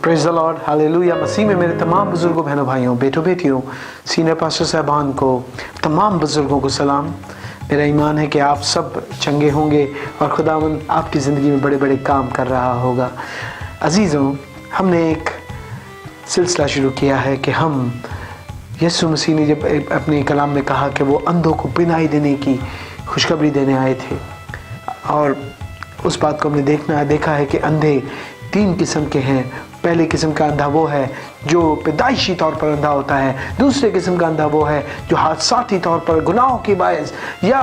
Praise the Lord, hallelujah. मसीह में मेरे तमाम बुजुर्गों, बहनों, भाइयों, बेटों, बेटियों, सीनियर पास्टर साहबान को, तमाम बुजुर्गों को सलाम। मेरा ईमान है कि आप सब चंगे होंगे और खुदावंद आपकी ज़िंदगी में बड़े बड़े काम कर रहा होगा। अजीज़ों, हमने एक सिलसिला शुरू किया है कि हम यीशु मसीह ने जब अपने कलाम में कहा कि वो अंधों को बिनाई देने की खुशखबरी देने आए थे, और उस बात को हमने देखा है कि अंधे 3 किस्म के हैं। पहले किस्म का अंधा वो है जो पैदाइशी तौर पर अंधा होता है। दूसरे किस्म का अंधा वो है जो हादसाती तौर पर गुनाहों की बायस या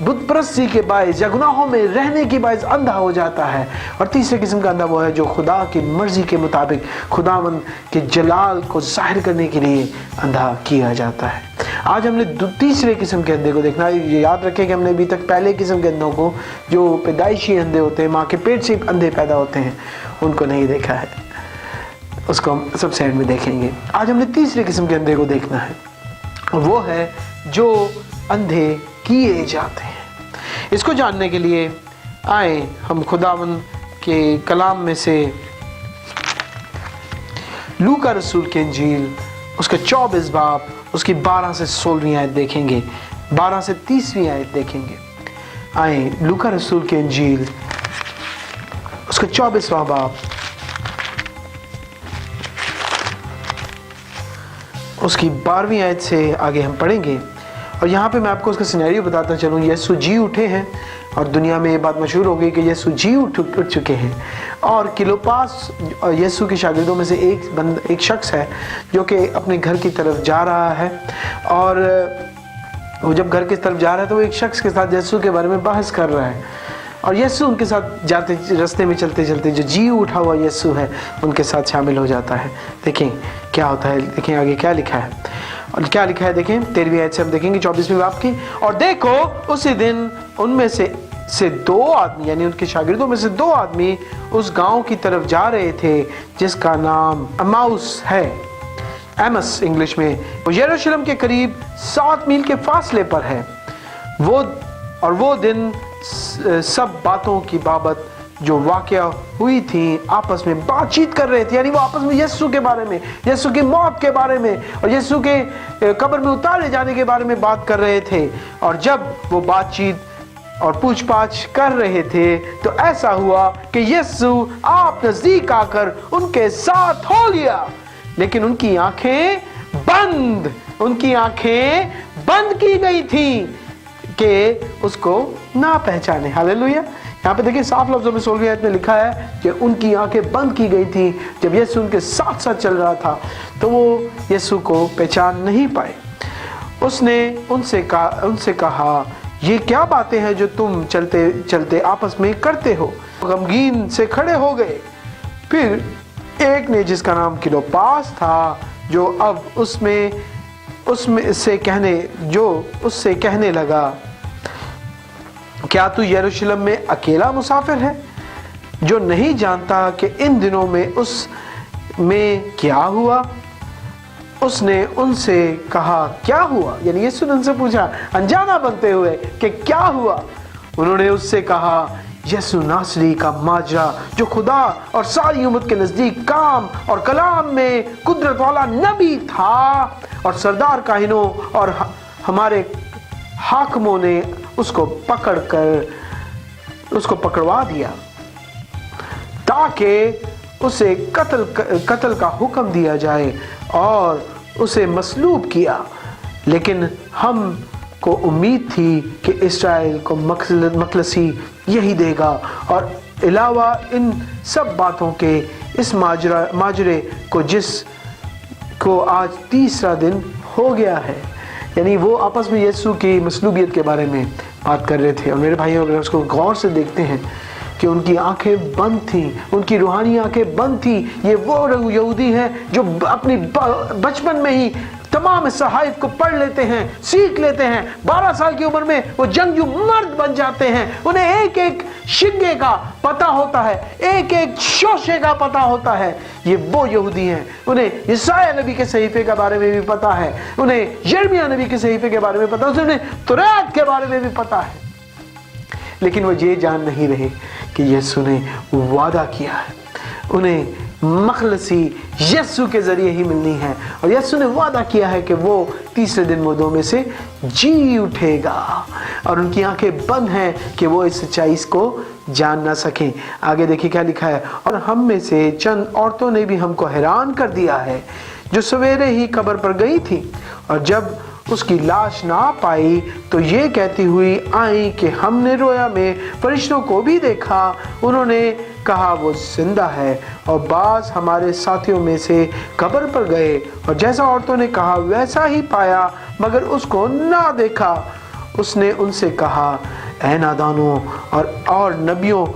बुत परस्ती के बायस या गुनाहों में रहने की बायस अंधा हो जाता है। और तीसरे किस्म का अंधा वो है जो खुदा की मर्जी के मुताबिक खुदावंद के जलाल को जाहिर करने के लिए अंधा किया जाता है। आज हमने तीसरे किस्म के अंधे को देखना है। ये याद रखें कि हमने अभी तक पहले किस्म के अंधों को, जो पैदाइशी अंधे होते हैं, माँ के पेट से अंधे पैदा होते हैं, उनको नहीं देखा है। उसको हम सबसे एंड में देखेंगे। आज हमने तीसरे किस्म के अंधे को देखना है, और वो है जो अंधे किए जाते हैं। इसको जानने के लिए आए हम खुदावंद के कलाम में से लूका रसूल की इंजील उसके 24 बाब उसकी 12 से 16वीं आयत देखेंगे, 12 से 30वीं आयत देखेंगे। आए लूका रसूल की इंजील उसका 24वां बाब उसकी 12वीं आयत से आगे हम पढ़ेंगे। और यहाँ पे मैं आपको उसका सिनेरियो बताता चलूँ। यीशु जी उठे हैं, और दुनिया में ये बात मशहूर हो गई कि यीशु जी उठ चुके हैं। और क्लोपास यीशु के शागिर्दों में से एक शख्स है जो कि अपने घर की तरफ जा रहा है। और वो जब घर की तरफ जा रहा है तो वो एक शख्स के साथ यीशु के बारे में बहस कर रहा है। और यीशु उनके साथ जाते रास्ते में चलते चलते जो जी उठा हुआ यीशु है उनके साथ शामिल हो जाता है। देखें क्या होता है, देखें आगे क्या लिखा है। और क्या लिखा है देखें 13वीं आयत से हम देखेंगे 24वीं बाब की। और देखो उसी दिन उनमें से 2 आदमी, यानी उनके शागिर्दों में से 2 आदमी उस गांव की तरफ जा रहे थे जिसका नाम अमाउस है, एमस इंग्लिश में। वो यरूशलेम के करीब 7 मील के फासले पर है। वो दिन सब बातों की बाबत जो वाकया हुई थी आपस में बातचीत कर रहे थे। यानी वो आपस में यीशु के बारे में, यीशु की मौत के बारे में और यीशु के कब्र में उतारे जाने के बारे में बात कर रहे थे। और जब वो बातचीत और पूछताछ कर रहे थे तो ऐसा हुआ कि यीशु आप नजदीक आकर उनके साथ हो लिया, लेकिन उनकी आंखें बंद की गई थी कि उसको ना पहचाने। हालेलुया। यहाँ पे देखिए साफ लफ्जों में 16वीं आयत में लिखा है कि उनकी आंखें बंद की गई थी। जब यीशु उनके साथ साथ चल रहा था तो वो यीशु को पहचान नहीं पाए। उसने उनसे कहा ये क्या बातें हैं जो तुम चलते चलते आपस में करते हो। गमगीन से खड़े हो गए। फिर एक ने, जिसका नाम क्लोपास था, जो अब उससे कहने लगा, क्या तू यरूशलेम में अकेला मुसाफिर है जो नहीं जानता कि इन दिनों में उसमें क्या हुआ? उसने उनसे कहा क्या हुआ, यानी यीशु ने उनसे पूछा अनजाना बनते हुए कि क्या हुआ। उन्होंने उससे कहा यीशु नासरी का माजरा जो खुदा और सारी उम्मत के नजदीक काम और कलाम में कुदरत वाला नबी था, और सरदार काहिनों और हमारे हाकिमों ने उसको पकड़वा दिया ताकि उसे कत्ल का हुक्म दिया जाए और उसे मसलूब किया। लेकिन हमको उम्मीद थी कि इस्राएल को मखलसी यही देगा। और अलावा इन सब बातों के इस माजरे को जिसको आज 3रा दिन हो गया है। यानी वो आपस में यीशु की मसलूबियत के बारे में बात कर रहे थे। और मेरे भाइयों, अगर उसको गौर से देखते हैं कि उनकी आंखें बंद थी, उनकी रूहानी आंखें बंद थी। ये वो यहूदी हैं जो अपनी बचपन में ही तमाम सहाइफ को पढ़ लेते हैं, सीख लेते हैं। 12 साल की उम्र में वो जंगजू मर्द बन जाते हैं। उन्हें एक एक शिंगे का पता होता है, एक एक शोशे का पता होता है। ये वो यहूदी हैं। उन्हें यशायाह नबी के सहीफे के बारे में भी पता है, उन्हें यिर्मयाह नबी के सहीफे के बारे में पता है, उन्हें तौरात के बारे में भी पता है। लेकिन वो ये जान नहीं रहे कि यीशु ने वादा किया है। उन्हें मखलसी यीशु के जरिए ही मिलनी है। और यीशु ने वादा किया है कि वो तीसरे दिन मुर्दों में से जी उठेगा, और उनकी आंखें बंद हैं कि वो इस सच्चाई को जान ना सकें। आगे देखिए क्या लिखा है, और हम में से चंद औरतों ने भी हमको हैरान कर दिया है, जो सवेरे ही कब्र पर गई थी, और जब उसकी लाश ना पाई तो ये कहती हुई आई कि हमने रोया में फरिश्तों को भी देखा, उन्होंने कहा वो जिंदा है। और बास हमारे साथियों में से कब्र पर गए और जैसा औरतों ने कहा वैसा ही पाया, मगर उसको ना देखा। उसने उनसे कहा, ऐ नादानों और नबियों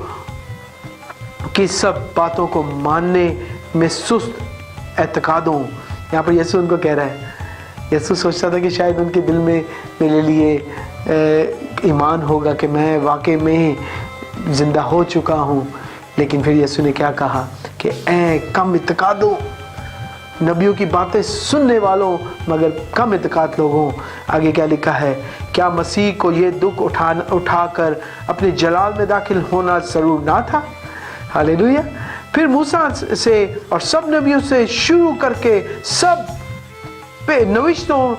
की सब बातों को मानने में सुस्त एतकादों। यहाँ पर यीशु उनको कह रहा है, यीशु सोचता था कि शायद उनके दिल में मेरे लिए ईमान होगा कि मैं वाकई में ज़िंदा हो चुका हूँ, लेकिन फिर यीशु ने क्या कहा कि ऐ कम इत्कादो, नबियों की बातें सुनने वालों मगर कम इत्काद लोगों। आगे क्या लिखा है, क्या मसीह को ये दुख उठाकर अपने जलाल में दाखिल होना ज़रूर ना था। हालेलुया। फिर मूसा से और सब नबियों से शुरू करके सब पे नविश्तों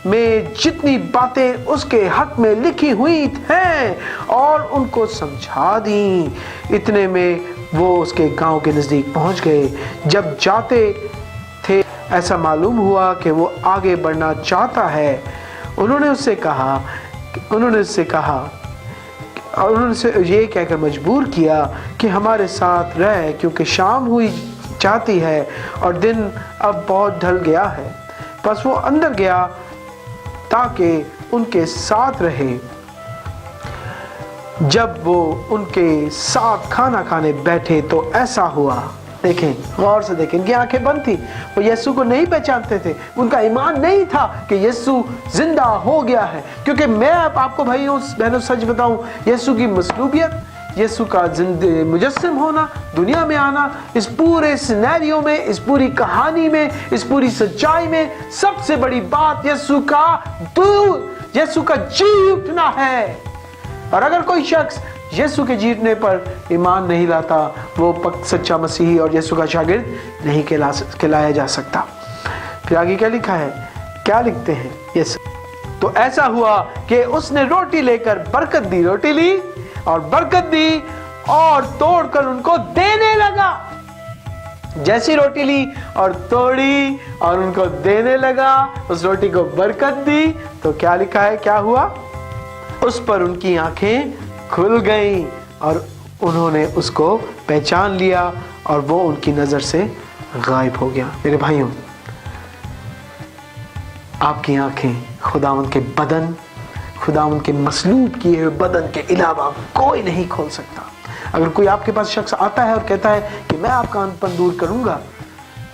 में जितनी बातें उसके हक में लिखी हुई हैं और उनको समझा दी। इतने में वो उसके गांव के नज़दीक पहुंच गए। जब जाते थे ऐसा मालूम हुआ कि वो आगे बढ़ना चाहता है। उन्होंने उससे कहा और उन्होंने ये कहकर मजबूर किया कि हमारे साथ रह, क्योंकि शाम हुई जाती है और दिन अब बहुत ढल गया है। बस वो अंदर गया ताकि उनके साथ रहे। जब वो उनके साथ खाना खाने बैठे तो ऐसा हुआ, देखें गौर से देखें, इनकी आंखें बंद थी, वो यीशु को नहीं पहचानते थे, उनका ईमान नहीं था कि यीशु जिंदा हो गया है। क्योंकि मैं आपको भाइयों बहनों सच बताऊं, यीशु की मसलूबियत, यीशु का मुजस्सिम होना, दुनिया में आना, इस पूरे सिनेरियो में, इस पूरी कहानी में, इस पूरी सच्चाई में सबसे बड़ी बात यीशु का जी उठना है। और अगर कोई शख्स यीशु के जीतने पर ईमान नहीं लाता, वो सच्चा मसीही और यीशु का शागिर्द नहीं कहलाया जा सकता। फिर आगे क्या लिखा है, क्या लिखते हैं यीशु, तो ऐसा हुआ कि उसने रोटी लेकर बरकत दी, रोटी ली और बरकत दी और तोड़कर उनको देने लगा। जैसी रोटी ली और तोड़ी और उनको देने लगा, उस रोटी को बरकत दी, तो क्या लिखा है, क्या हुआ, उस पर उनकी आंखें खुल गईं और उन्होंने उसको पहचान लिया और वो उनकी नजर से गायब हो गया। मेरे भाइयों, आपकी आंखें खुदावंद के बदन, खुदावंद के मसलूब किए हुए बदन के अलावा कोई नहीं खोल सकता। अगर कोई आपके पास शख्स आता है और कहता है कि मैं आपका अंधपन दूर करूंगा,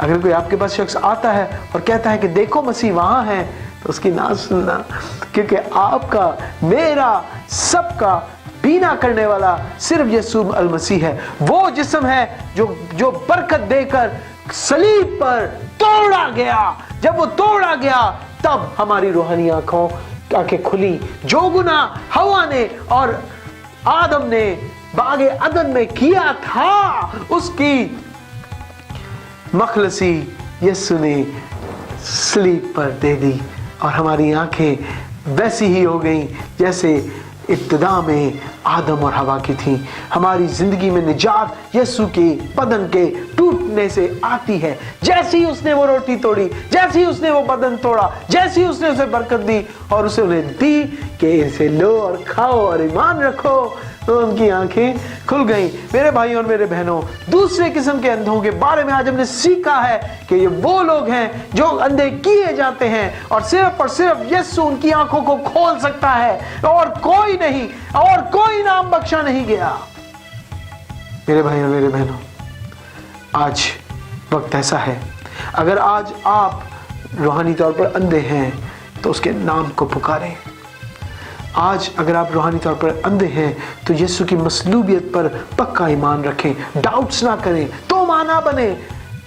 अगर कोई आपके पास शख्स आता है और कहता है कि देखो मसीह वहां है, तो उसकी ना सुनना, क्योंकि आपका, मेरा, सबका बीना करने वाला सिर्फ यीशु अल मसीह है। वो जिस्म है जो बरकत देकर सलीब पर तोड़ा गया। जब वो तोड़ा गया तब हमारी रूहानी आंखें खुली। जो गुना हवा ने और आदम ने बागे अदन में किया था, उसकी मखलसी यीशु ने सलीब पर दे दी और हमारी आंखें वैसी ही हो गई जैसे इब्तिदा में आदम और हवा की थी। हमारी जिंदगी में निजात यीशु के बदन के टूटने से आती है। जैसे ही उसने वो रोटी तोड़ी, जैसे ही उसने वो बदन तोड़ा, जैसे ही उसने उसे बरकत दी और उसे उन्हें दी कि इसे लो और खाओ और ईमान रखो, तो उनकी आंखें खुल गईं। मेरे भाइयों और मेरे बहनों, दूसरे किस्म के अंधों के बारे में आज हमने सीखा है कि ये वो लोग हैं जो अंधे किए जाते हैं और सिर्फ यीशु उनकी आंखों को खोल सकता है, और कोई नहीं, और कोई नाम बख्शा नहीं गया। मेरे भाइयों मेरे बहनों, आज वक्त ऐसा है, अगर आज आप रूहानी तौर पर अंधे हैं तो उसके नाम को पुकारें। आज अगर आप रूहानी तौर पर अंधे हैं तो यीशु की मसलूबियत पर पक्का ईमान रखें, डाउट्स ना करें, तोमा ना बने,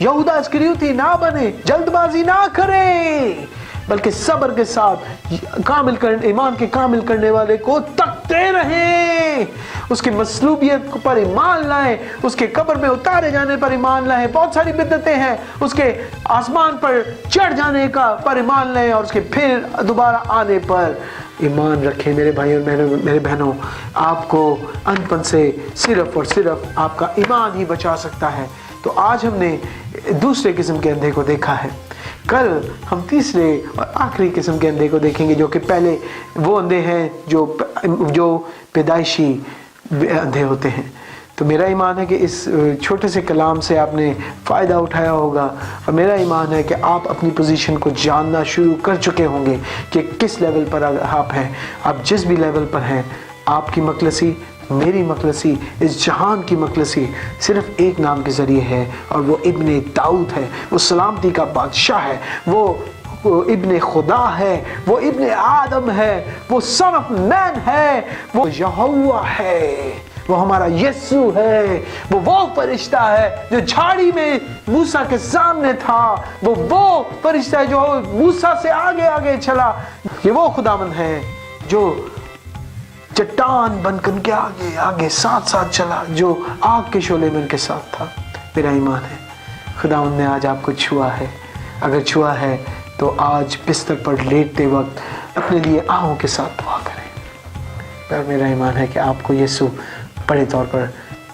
यहूदा इस्करियोती ना बने, जल्दबाजी ना करें। बल्कि सब्र के साथ ईमान के कामिल करने वाले को तकते रहें, उसकी मसलूबियत पर ईमान लाएं, उसके कब्र में उतारे जाने पर ईमान लाएं। बहुत सारी बिदअतें हैं, उसके आसमान पर चढ़ जाने का पर ईमान लाएं और उसके फिर दोबारा आने पर ईमान रखें। मेरे भाई और मेरे बहनों, आपको अंतपन से सिर्फ और सिर्फ आपका ईमान ही बचा सकता है। तो आज हमने दूसरे किस्म के अंधे को देखा है, कल हम तीसरे और आखिरी किस्म के अंधे को देखेंगे, जो कि पहले वो अंधे हैं जो पैदाइशी अंधे होते हैं। तो मेरा ईमान है कि इस छोटे से कलाम से आपने फ़ायदा उठाया होगा, और मेरा ईमान है कि आप अपनी पोजीशन को जानना शुरू कर चुके होंगे कि किस लेवल पर आप हैं। आप जिस भी लेवल पर हैं, आपकी मखलसी, मेरी मखलसी, इस जहान की मखलसी सिर्फ एक नाम के ज़रिए है, और वो इब्ने दाऊद है, वो सलामती का बादशाह है, वो इब्ने खुदा है, वो इब्ने आदम है, वो सन ऑफ मैन है, वो यहोवा है, वो हमारा यीशु है, वो फरिश्ता है जो झाड़ी में मूसा के सामने था, वो फरिश्ता है जो मूसा से आगे आगे चला। ये वो खुदावंद है जो चट्टान बनकर के आगे आगे साथ साथ चला, जो आग के शोले में उनके साथ था। मेरा ईमान है खुदावंद ने आज आपको छुआ है। अगर छुआ है तो आज बिस्तर पर लेटते वक्त अपने लिए आहों के साथ दुआ करें। और मेरा ईमान है कि आपको यीशु बड़े तौर पर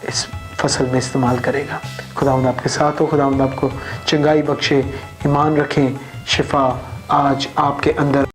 इस फसल में इस्तेमाल करेगा। खुदावंद आपके साथ हो, खुदावंद आपको चंगाई बख्शे, ईमान रखें, शिफा आज आपके अंदर